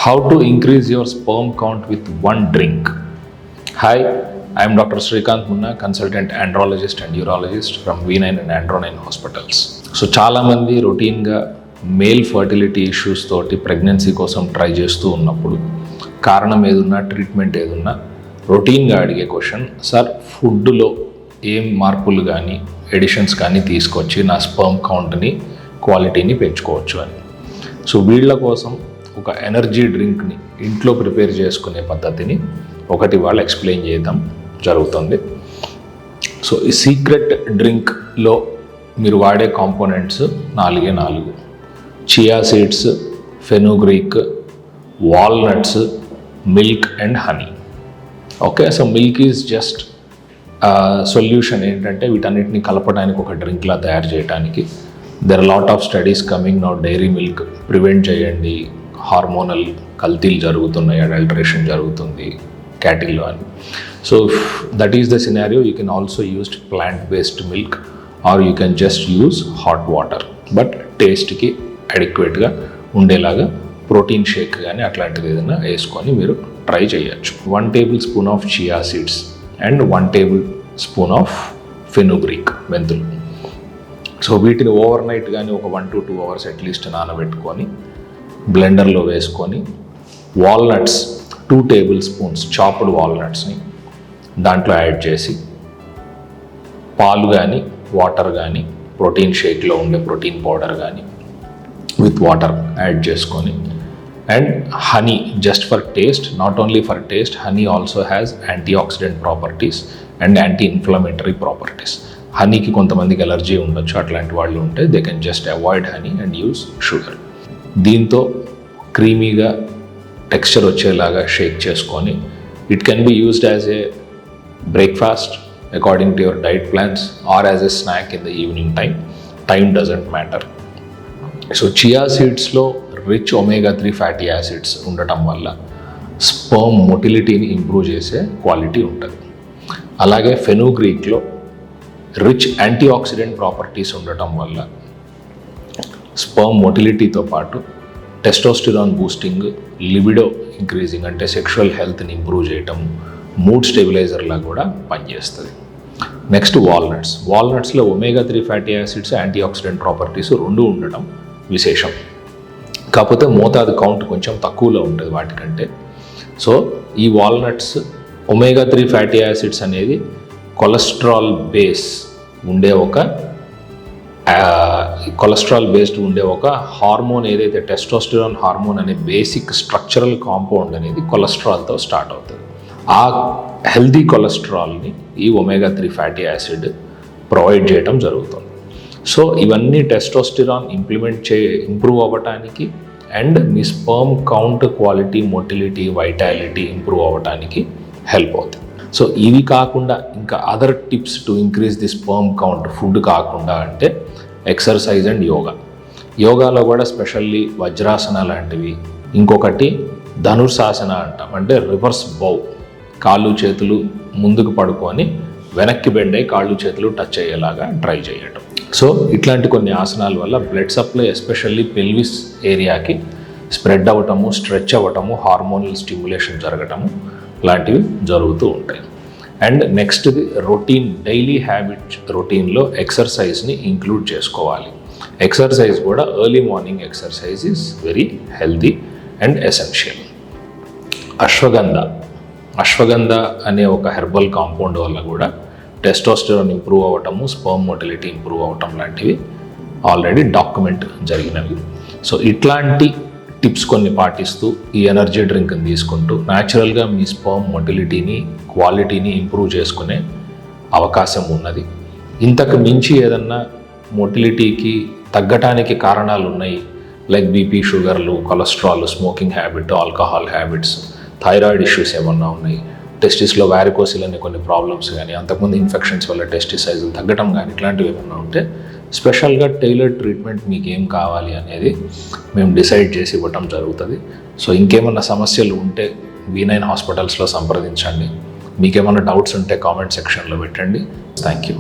How to increase your sperm count with one drink? Hi, I am Dr. Srikanth Munna, consultant andrologist and urologist from V9 and Andro9 hospitals. So చాలా మంది రొటీన్గా male fertility issues తోటి pregnancy కోసం try చేస్తూ ఉన్నప్పుడు కారణం ఏదున్నా treatment ఏదున్నా రొటీన్గా అడిగే క్వశ్చన్, సార్ ఫుడ్లో ఏం మార్పులు కానీ ఎడిషన్స్ కానీ తీసుకొచ్చి నా స్పర్మ్ కౌంట్ని క్వాలిటీని పెంచుకోవచ్చు అని. సో వీళ్ళ కోసం ఒక ఎనర్జీ డ్రింక్ని ఇంట్లో ప్రిపేర్ చేసుకునే పద్ధతిని ఒకటి వాళ్ళు ఎక్స్ప్లెయిన్ చేయడం జరుగుతుంది. సో ఈ సీక్రెట్ డ్రింక్లో మీరు వాడే components 4 chia seeds, fenugreek, walnuts, milk and honey. Okay, so milk is just solution. ఏంటంటే వీటన్నిటిని కలపడానికి ఒక డ్రింక్లా తయారు చేయడానికి. There lot of studies coming now. Dairy milk prevent చేయండి, హార్మోనల్ కల్తీలు జరుగుతున్నాయి, అడల్టరేషన్ జరుగుతుంది క్యాటిల్లో అని. So that is the scenario. You can also use plant based milk or you can just use hot water. But టేస్ట్కి అడిక్వేట్గా ఉండేలాగా protein shake కానీ అట్లాంటిది ఏదైనా వేసుకొని మీరు ట్రై చేయొచ్చు. 1 table spoon of chia seeds and 1 table spoon of fenugreek, మెంతులు. సో వీటిని ఓవర్ నైట్ కానీ ఒక 1 to 2 hours అట్లీస్ట్ నానబెట్టుకొని బ్లెండర్లో వేసుకొని వాల్నట్స్ 2 టేబుల్ స్పూన్స్ చాప్డ్ వాల్నట్స్ని దాంట్లో యాడ్ చేసి పాలు కానీ వాటర్ కానీ ప్రోటీన్ షేక్లో ఉండే ప్రోటీన్ పౌడర్ కానీ విత్ వాటర్ యాడ్ చేసుకొని and honey just for taste. Not only for taste, honey also has antioxidant properties and anti inflammatory properties. హనీకి కొంతమందికి ఎలర్జీ ఉండొచ్చు, అట్లాంటి వాళ్ళు ఉంటే they can just avoid honey and use sugar. దీంతో క్రీమీగా texture వచ్చేలాగా షేక్ చేసుకొని it can be used as a breakfast according to your diet plans or as a snack in the evening time doesn't matter. So chia సీడ్స్లో rich omega-3 fatty acids ఉండటం వల్ల sperm మొటిలిటీని improve చేసే quality ఉంటుంది. అలాగే ఫెనుగ్రీక్లో rich antioxidant properties ఉండటం వల్ల స్పర్మ్ మొటిలిటీతో పాటు టెస్టోస్టిరాన్ బూస్టింగ్, లిబిడో ఇంక్రీజింగ్ అంటే సెక్షువల్ హెల్త్ని ఇంప్రూవ్ చేయటం, మూడ్ స్టెబిలైజర్లా కూడా పనిచేస్తుంది. నెక్స్ట్ వాల్నట్స్లో omega-3 fatty acids, antioxidant properties 2 ఉండటం విశేషం. కాకపోతే మోతాదు కౌంట్ కొంచెం తక్కువలో ఉంటుంది వాటికంటే. సో ఈ వాల్నట్స్ omega-3 ఫ్యాటీ యాసిడ్స్ అనేది కొలెస్ట్రాల్ బేస్డ్ ఉండే ఒక హార్మోన్, ఏదైతే టెస్టోస్టిరాన్ హార్మోన్ అనే బేసిక్ స్ట్రక్చరల్ కాంపౌండ్ అనేది కొలెస్ట్రాల్తో స్టార్ట్ అవుతుంది. ఆ హెల్దీ కొలెస్ట్రాల్ని ఈ omega-3 ఫ్యాటీ యాసిడ్ ప్రొవైడ్ చేయడం జరుగుతుంది. సో ఇవన్నీ టెస్టోస్టిరాన్ ఇంప్రూవ్ అవ్వటానికి and me sperm count quality, motility, vitality improve అవ్వటానికి హెల్ప్ అవుతుంది. సో ఇవి కాకుండా ఇంకా other tips to increase the sperm count food కాకుండా అంటే ఎక్సర్సైజ్ అండ్ యోగాలో కూడా స్పెషల్లీ వజ్రాసన లాంటివి. ఇంకొకటి ధనుర్సాసన అంటాం, అంటే రివర్స్ బౌ, కాళ్ళు చేతులు ముందుకు పడుకొని వెనక్కి బెండ్ అయ్యి కాళ్ళు చేతులు టచ్ అయ్యేలాగా ట్రై చేయటం. సో ఇట్లాంటి కొన్ని ఆసనాల వల్ల బ్లడ్ సప్లై ఎస్పెషల్లీ పెల్విస్ ఏరియాకి స్ప్రెడ్ అవ్వటము, స్ట్రెచ్ అవ్వటము, హార్మోనల్ స్టిమ్యులేషన్ జరగటము లాంటివి జరుగుతూ ఉంటాయి. అండ్ నెక్స్ట్ది డైలీ హ్యాబిట్ రొటీన్లో ఎక్సర్సైజ్ని ఇంక్లూడ్ చేసుకోవాలి. ఎక్సర్సైజ్ కూడా early morning exercise is very healthy and essential. Ashwagandha అనే ఒక హెర్బల్ కాంపౌండ్ వల్ల కూడా టెస్టోస్టెరాన్ ఇంప్రూవ్ అవ్వటము, స్పర్మ్ మొటిలిటీ ఇంప్రూవ్ అవ్వటం లాంటివి ఆల్రెడీ డాక్యుమెంట్ జరిగినవి. సో ఇట్లాంటి టిప్స్ కొన్ని పాటిస్తూ ఈ ఎనర్జీ డ్రింక్ని తీసుకుంటూ న్యాచురల్గా మీ స్పర్మ్ మొటిలిటీని, క్వాలిటీని ఇంప్రూవ్ చేసుకునే అవకాశం ఉన్నది. ఇంతకు మించి ఏదన్నా మొటిలిటీకి తగ్గటానికి కారణాలు ఉన్నాయి, లైక్ బీపీ, షుగర్లు, cholesterol, smoking habit, alcohol habits, thyroid issues ఏమన్నా ఉన్నాయి, టెస్టిస్లో వ్యారికోసిల్ అనే కొన్ని ప్రాబ్లమ్స్ కానీ, అంతకుముందు ఇన్ఫెక్షన్స్ వల్ల టెస్టిస్ సైజులు తగ్గటం కానీ ఇట్లాంటివి ఏమన్నా ఉంటే స్పెషల్గా టైలర్డ్ ట్రీట్మెంట్ మీకు ఏం కావాలి అనేది మేము డిసైడ్ చేసి ఇవ్వటం జరుగుతుంది. సో ఇంకేమన్నా సమస్యలు ఉంటే V9 హాస్పిటల్స్లో సంప్రదించండి. మీకేమన్నా డౌట్స్ ఉంటే కామెంట్ సెక్షన్లో పెట్టండి. Thank you.